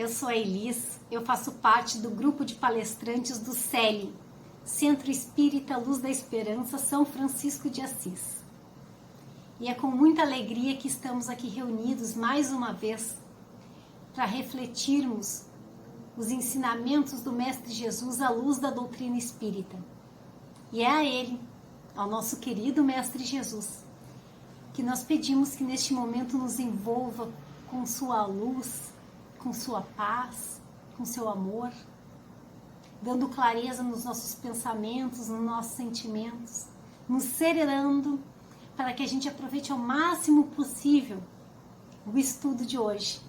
eu sou a Elis, eu faço parte do grupo de palestrantes do CELI, Centro Espírita Luz da Esperança, São Francisco de Assis. E é com muita alegria que estamos aqui reunidos mais uma vez para refletirmos os ensinamentos do Mestre Jesus à luz da doutrina espírita. E é a Ele, ao nosso querido Mestre Jesus, que nós pedimos que neste momento nos envolva com sua luz, com sua paz, com seu amor, dando clareza nos nossos pensamentos, nos nossos sentimentos, nos serenando para que a gente aproveite ao máximo possível o estudo de hoje.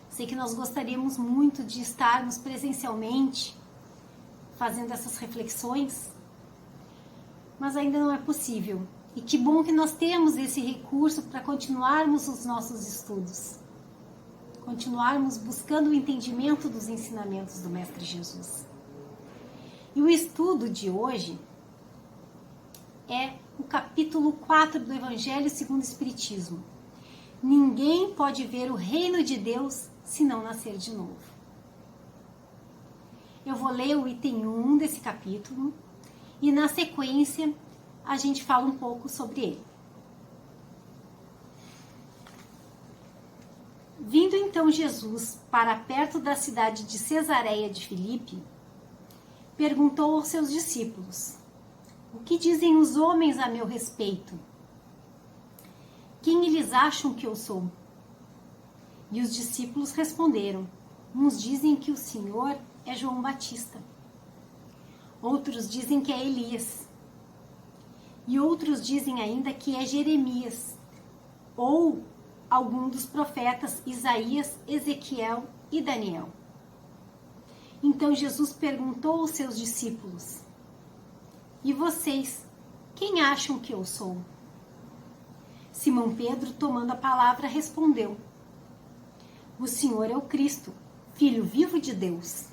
Sei que nós gostaríamos muito de estarmos presencialmente fazendo essas reflexões, mas ainda não é possível. E que bom que nós temos esse recurso para continuarmos os nossos estudos, continuarmos buscando o entendimento dos ensinamentos do Mestre Jesus. E o estudo de hoje é o capítulo 4 do Evangelho segundo o Espiritismo. Ninguém pode ver o reino de Deus se não nascer de novo. Eu vou ler o item 1 desse capítulo e na sequência a gente fala um pouco sobre ele. Vindo então Jesus para perto da cidade de Cesareia de Filipe, perguntou aos seus discípulos: o que dizem os homens a meu respeito? Quem eles acham que eu sou? E os discípulos responderam: uns dizem que o Senhor é João Batista, outros dizem que é Elias, e outros dizem ainda que é Jeremias, ou algum dos profetas Isaías, Ezequiel e Daniel. Então Jesus perguntou aos seus discípulos: e vocês, quem acham que eu sou? Simão Pedro, tomando a palavra, respondeu: o Senhor é o Cristo, Filho vivo de Deus.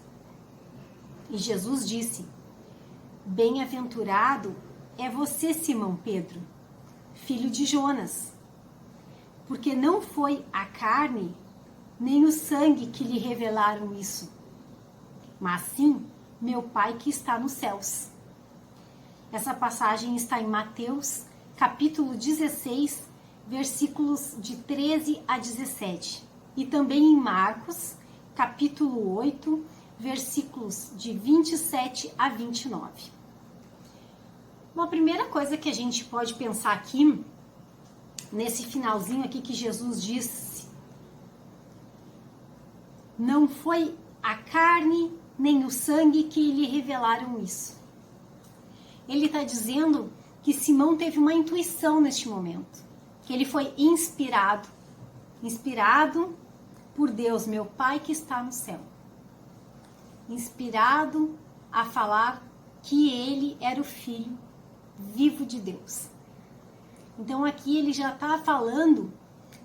E Jesus disse: bem-aventurado é você, Simão Pedro, filho de Jonas, porque não foi a carne nem o sangue que lhe revelaram isso, mas sim meu Pai que está nos céus. Essa passagem está em Mateus, capítulo 16, versículos de 13 a 17, e também em Marcos, capítulo 8, versículos de 27 a 29. Uma primeira coisa que a gente pode pensar aqui, nesse finalzinho aqui que Jesus disse: não foi a carne nem o sangue que lhe revelaram isso. Ele está dizendo que Simão teve uma intuição neste momento, que ele foi inspirado por Deus, meu Pai que está no céu, inspirado a falar que ele era o Filho vivo de Deus. Então aqui ele já está falando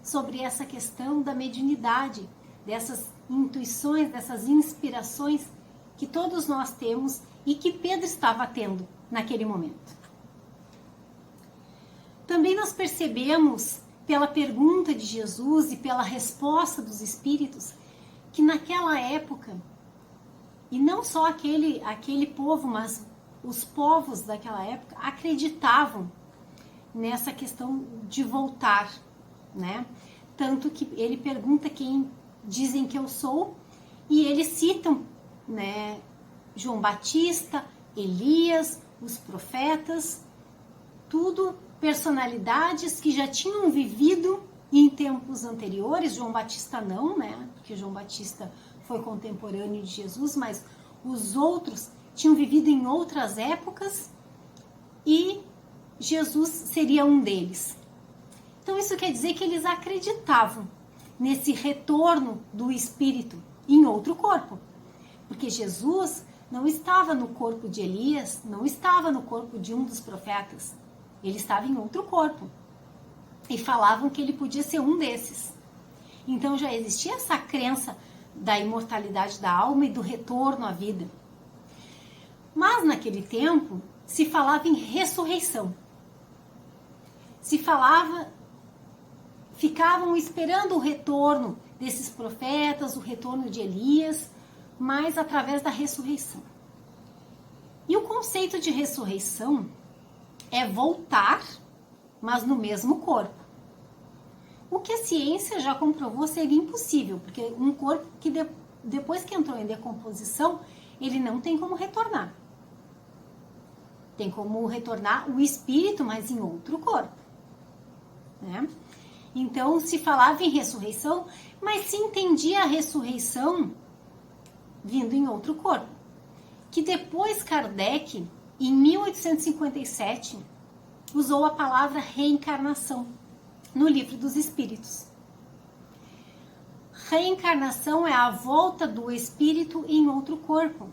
sobre essa questão da mediunidade, dessas intuições, dessas inspirações que todos nós temos e que Pedro estava tendo naquele momento. Também nós percebemos pela pergunta de Jesus e pela resposta dos Espíritos que naquela época, e não só aquele povo, mas os povos daquela época acreditavam nessa questão de voltar, né? Tanto que ele pergunta quem dizem que eu sou, e eles citam, né, João Batista, Elias, os profetas, tudo personalidades que já tinham vivido em tempos anteriores. João Batista não, né? Porque João Batista foi contemporâneo de Jesus, mas os outros tinham vivido em outras épocas e Jesus seria um deles. Então isso quer dizer que eles acreditavam nesse retorno do Espírito em outro corpo, porque Jesus não estava no corpo de Elias, não estava no corpo de um dos profetas, ele estava em outro corpo, e falavam que ele podia ser um desses. Então já existia essa crença da imortalidade da alma e do retorno à vida. Mas naquele tempo se falava em ressurreição. Se falava, ficavam esperando o retorno desses profetas, o retorno de Elias, mas através da ressurreição. E o conceito de ressurreição é voltar, mas no mesmo corpo. O que a ciência já comprovou seria impossível, porque um corpo que depois que entrou em decomposição, ele não tem como retornar. Tem como retornar o espírito, mas em outro corpo, né? Então, se falava em ressurreição, mas se entendia a ressurreição vindo em outro corpo. Que depois Kardec, em 1857, usou a palavra reencarnação no Livro dos Espíritos. Reencarnação é a volta do espírito em outro corpo.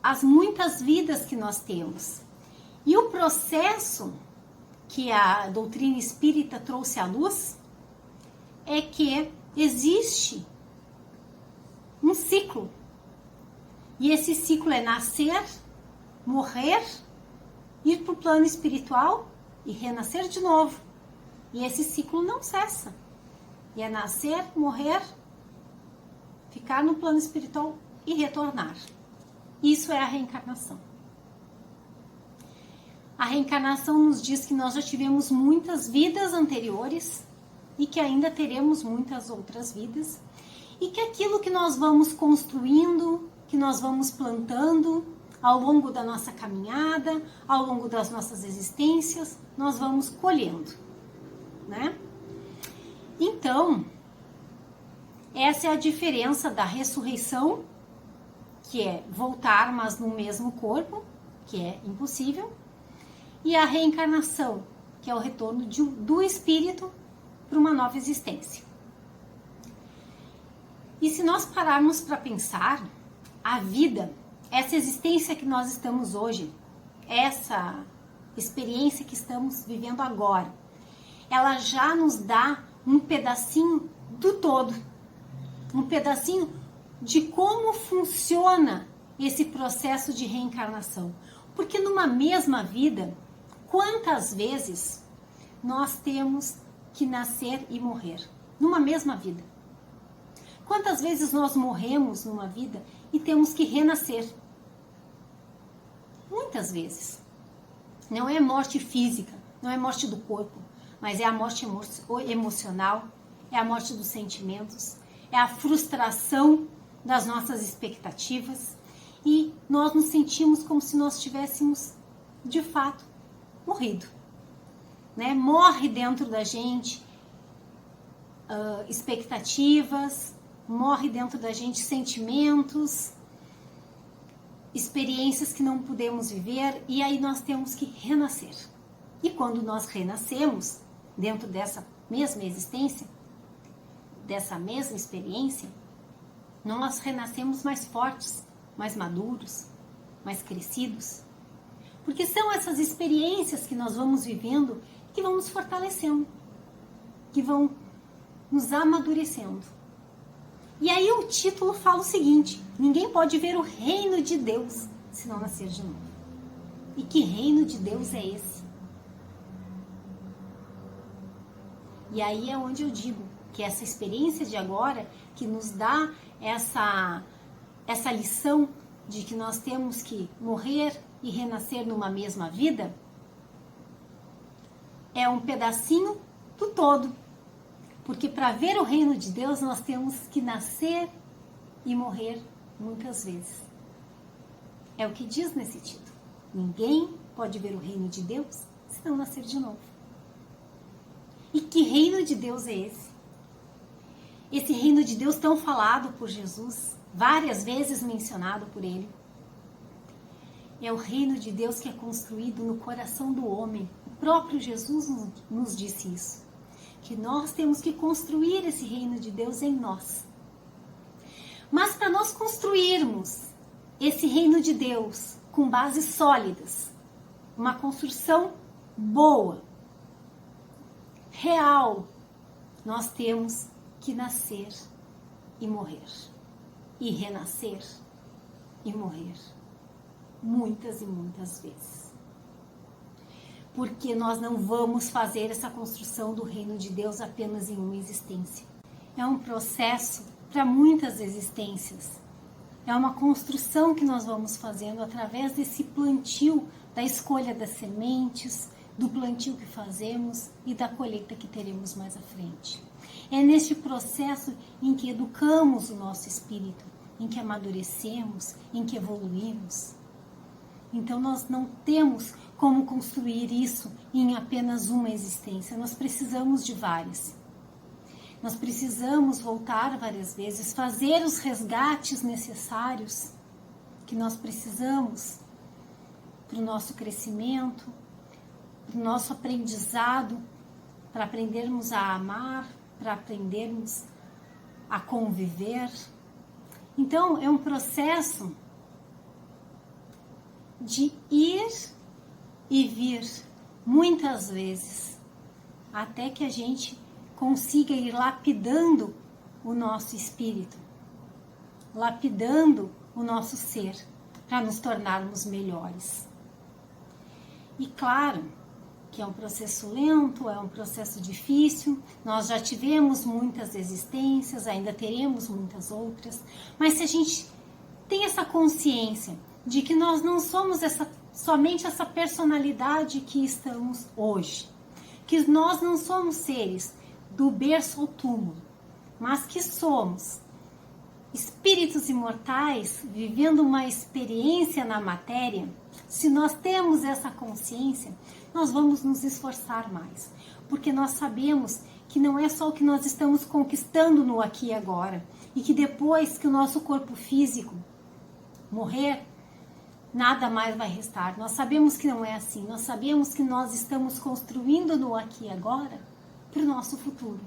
As muitas vidas que nós temos. E o processo que a doutrina espírita trouxe à luz é que existe um ciclo. E esse ciclo é nascer, morrer, ir para o plano espiritual e renascer de novo. E esse ciclo não cessa. E é nascer, morrer, ficar no plano espiritual e retornar. Isso é a reencarnação. A reencarnação nos diz que nós já tivemos muitas vidas anteriores e que ainda teremos muitas outras vidas e que aquilo que nós vamos construindo, que nós vamos plantando ao longo da nossa caminhada, ao longo das nossas existências, nós vamos colhendo, né? Então, essa é a diferença da ressurreição, que é voltar, mas no mesmo corpo, que é impossível, e a reencarnação, que é o retorno do espírito para uma nova existência. E se nós pararmos para pensar, a vida, essa existência que nós estamos hoje, essa experiência que estamos vivendo agora, ela já nos dá um pedacinho do todo, um pedacinho de como funciona esse processo de reencarnação. Porque numa mesma vida, quantas vezes nós temos que nascer e morrer? Numa mesma vida. Quantas vezes nós morremos numa vida e temos que renascer? Muitas vezes. Não é morte física, não é morte do corpo, mas é a morte emocional, é a morte dos sentimentos, é a frustração das nossas expectativas e nós nos sentimos como se nós tivéssemos, de fato, morrido, né? Morre dentro da gente expectativas, morre dentro da gente sentimentos, experiências que não podemos viver e aí nós temos que renascer. E quando nós renascemos dentro dessa mesma existência, dessa mesma experiência, nós renascemos mais fortes, mais maduros, mais crescidos. Porque são essas experiências que nós vamos vivendo que vão nos fortalecendo, que vão nos amadurecendo. E aí o título fala o seguinte: ninguém pode ver o reino de Deus se não nascer de novo. E que reino de Deus é esse? E aí é onde eu digo que essa experiência de agora, que nos dá essa lição de que nós temos que morrer e renascer numa mesma vida, é um pedacinho do todo. Porque para ver o reino de Deus, nós temos que nascer e morrer muitas vezes. É o que diz nesse título. Ninguém pode ver o reino de Deus se não nascer de novo. E que reino de Deus é esse? Esse reino de Deus tão falado por Jesus, várias vezes mencionado por ele. É o reino de Deus que é construído no coração do homem. O próprio Jesus nos disse isso. Que nós temos que construir esse reino de Deus em nós. Mas para nós construirmos esse reino de Deus com bases sólidas, uma construção boa, real, nós temos que nascer e morrer, e renascer e morrer, muitas e muitas vezes. Porque nós não vamos fazer essa construção do reino de Deus apenas em uma existência. é um processo para muitas existências. É uma construção que nós vamos fazendo através desse plantio, da escolha das sementes, do plantio que fazemos e da colheita que teremos mais à frente. É neste processo em que educamos o nosso espírito, em que amadurecemos, em que evoluímos. Então nós não temos como construir isso em apenas uma existência, nós precisamos de várias. Nós precisamos voltar várias vezes, fazer os resgates necessários que nós precisamos para o nosso crescimento, para o nosso aprendizado, para aprendermos a amar, para aprendermos a conviver. Então, é um processo de ir e vir, muitas vezes, até que a gente consiga ir lapidando o nosso espírito, lapidando o nosso ser, para nos tornarmos melhores. E claro que é um processo lento, é um processo difícil, nós já tivemos muitas existências, ainda teremos muitas outras, mas se a gente tem essa consciência de que nós não somos somente essa personalidade que estamos hoje, que nós não somos seres do berço ao túmulo, mas que somos espíritos imortais vivendo uma experiência na matéria. Se nós temos essa consciência, nós vamos nos esforçar mais, porque nós sabemos que não é só o que nós estamos conquistando no aqui e agora, e que depois que o nosso corpo físico morrer, nada mais vai restar. Nós sabemos que não é assim, nós sabemos que nós estamos construindo no aqui e agora para o nosso futuro.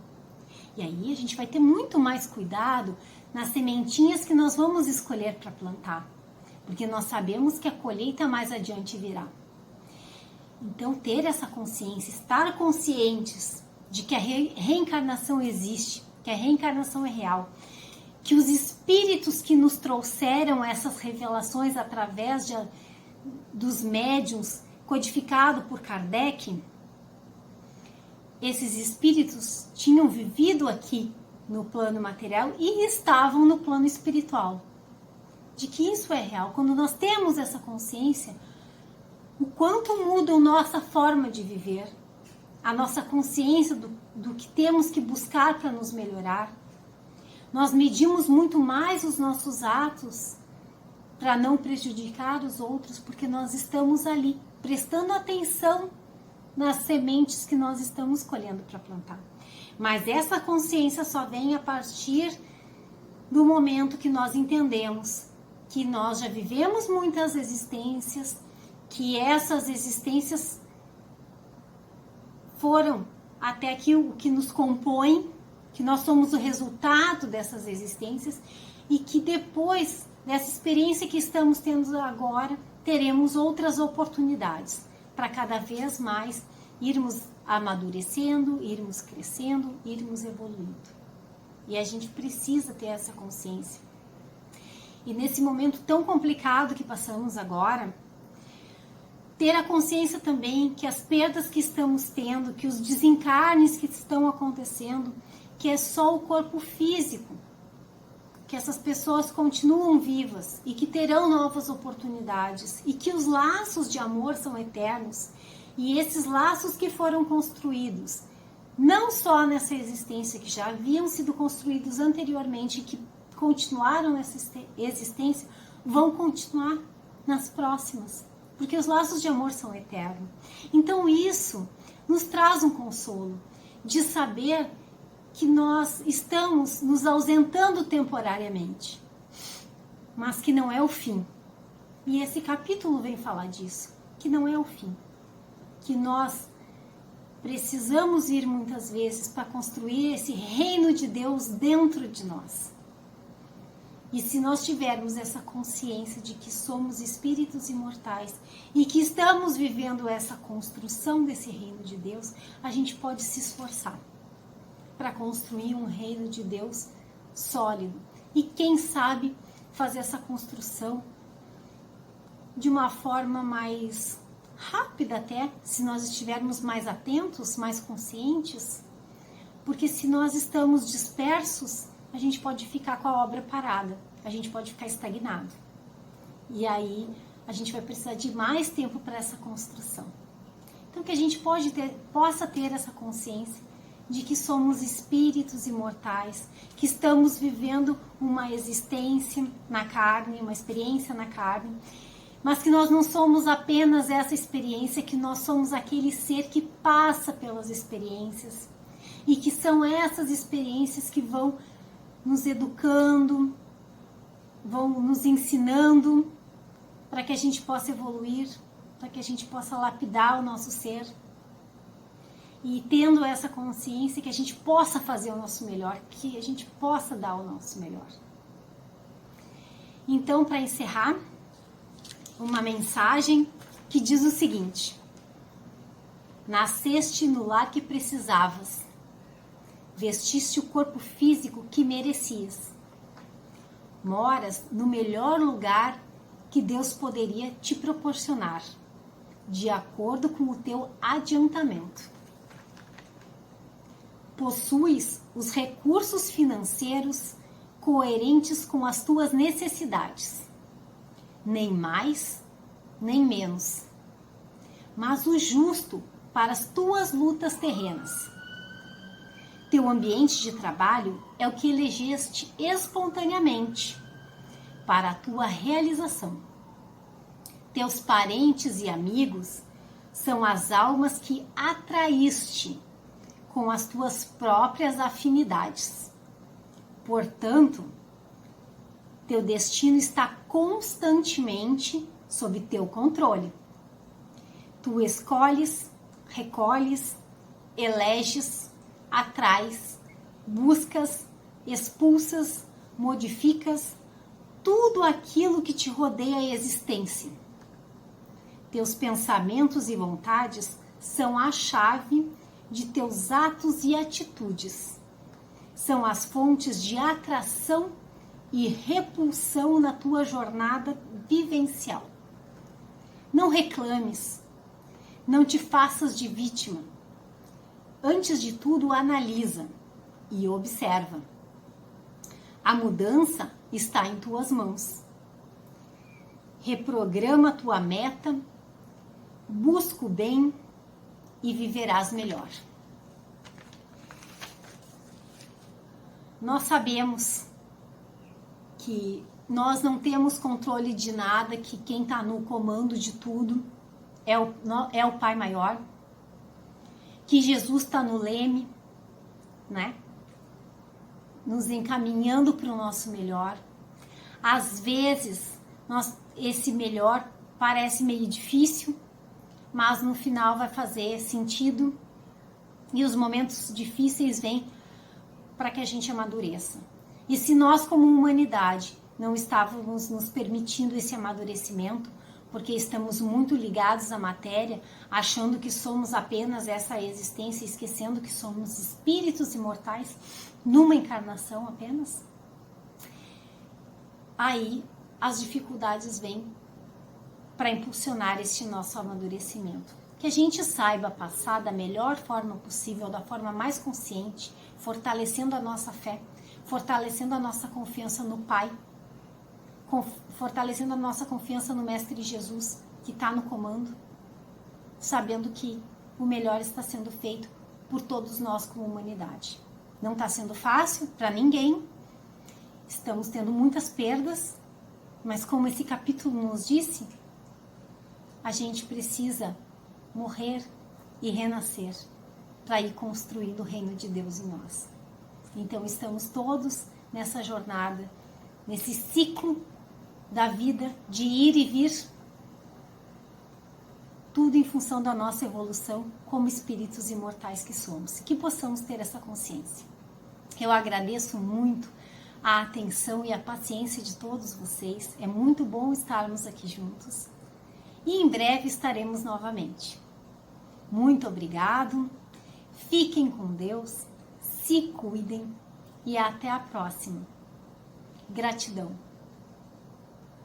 E aí a gente vai ter muito mais cuidado nas sementinhas que nós vamos escolher para plantar, porque nós sabemos que a colheita mais adiante virá. Então, ter essa consciência, estar conscientes de que a reencarnação existe, que a reencarnação é real, que os espíritos que nos trouxeram essas revelações através dos médiuns, codificado por Kardec, esses espíritos tinham vivido aqui no plano material e estavam no plano espiritual. De que isso é real. Quando nós temos essa consciência, o quanto muda a nossa forma de viver, a nossa consciência do que temos que buscar para nos melhorar. Nós medimos muito mais os nossos atos para não prejudicar os outros, porque nós estamos ali, prestando atenção nas sementes que nós estamos colhendo para plantar. Mas essa consciência só vem a partir do momento que nós entendemos que nós já vivemos muitas existências, que essas existências foram até aqui o que nos compõe, que nós somos o resultado dessas existências e que depois dessa experiência que estamos tendo agora, teremos outras oportunidades para cada vez mais irmos amadurecendo, irmos crescendo, irmos evoluindo. E a gente precisa ter essa consciência. E nesse momento tão complicado que passamos agora, ter a consciência também que as perdas que estamos tendo, que os desencarnes que estão acontecendo, que é só o corpo físico, que essas pessoas continuam vivas e que terão novas oportunidades e que os laços de amor são eternos e esses laços que foram construídos não só nessa existência, que já haviam sido construídos anteriormente e que continuaram nessa existência, vão continuar nas próximas, porque os laços de amor são eternos. Então isso nos traz um consolo de saber que nós estamos nos ausentando temporariamente, mas que não é o fim. E esse capítulo vem falar disso, que não é o fim, que nós precisamos ir muitas vezes para construir esse reino de Deus dentro de nós. E se nós tivermos essa consciência de que somos espíritos imortais e que estamos vivendo essa construção desse reino de Deus, a gente pode se esforçar para construir um reino de Deus sólido. E quem sabe fazer essa construção de uma forma mais rápida até, se nós estivermos mais atentos, mais conscientes, Porque se nós estamos dispersos, a gente pode ficar com a obra parada, a gente pode ficar estagnado. E aí a gente vai precisar de mais tempo para essa construção. Então que a gente possa ter essa consciência de que somos espíritos imortais, que estamos vivendo uma existência na carne, uma experiência na carne, mas que nós não somos apenas essa experiência, que nós somos aquele ser que passa pelas experiências e que são essas experiências que vão nos educando, vão nos ensinando para que a gente possa evoluir, para que a gente possa lapidar o nosso ser. E tendo essa consciência que a gente possa fazer o nosso melhor, que a gente possa dar o nosso melhor. Então, para encerrar, uma mensagem que diz o seguinte: nasceste no lar que precisavas, vestiste o corpo físico que merecias, moras no melhor lugar que Deus poderia te proporcionar, de acordo com o teu adiantamento. Possuis os recursos financeiros coerentes com as tuas necessidades, nem mais, nem menos, mas o justo para as tuas lutas terrenas. Teu ambiente de trabalho é o que elegeste espontaneamente para a tua realização. Teus parentes e amigos são as almas que atraíste com as tuas próprias afinidades. Portanto, teu destino está constantemente sob teu controle. Tu escolhes, recolhes, eleges, atrais, buscas, expulsas, modificas tudo aquilo que te rodeia a existência. Teus pensamentos e vontades são a chave de teus atos e atitudes. São as fontes de atração e repulsão na tua jornada vivencial. Não reclames, não te faças de vítima. Antes de tudo, analisa e observa. A mudança está em tuas mãos. Reprograma tua meta, busca o bem e viverás melhor. Nós sabemos que nós não temos controle de nada, que quem está no comando de tudo é o Pai Maior, que Jesus está no leme, né? Nos encaminhando para o nosso melhor. Às vezes, esse melhor parece meio difícil, mas no final vai fazer sentido e os momentos difíceis vêm para que a gente amadureça. E se nós, como humanidade, não estávamos nos permitindo esse amadurecimento, porque estamos muito ligados à matéria, achando que somos apenas essa existência, esquecendo que somos espíritos imortais numa encarnação apenas, aí as dificuldades vêm para impulsionar este nosso amadurecimento. Que a gente saiba passar da melhor forma possível, da forma mais consciente, fortalecendo a nossa fé, fortalecendo a nossa confiança no Pai, fortalecendo a nossa confiança no Mestre Jesus, que está no comando, sabendo que o melhor está sendo feito por todos nós como humanidade. Não está sendo fácil para ninguém, estamos tendo muitas perdas, mas como esse capítulo nos disse, a gente precisa morrer e renascer para ir construindo o reino de Deus em nós. Então estamos todos nessa jornada, nesse ciclo da vida de ir e vir, tudo em função da nossa evolução como espíritos imortais que somos. Que possamos ter essa consciência. Eu agradeço muito a atenção e a paciência de todos vocês. É muito bom estarmos aqui juntos. E em breve estaremos novamente. Muito obrigado. Fiquem com Deus. Se cuidem. E até a próxima. Gratidão.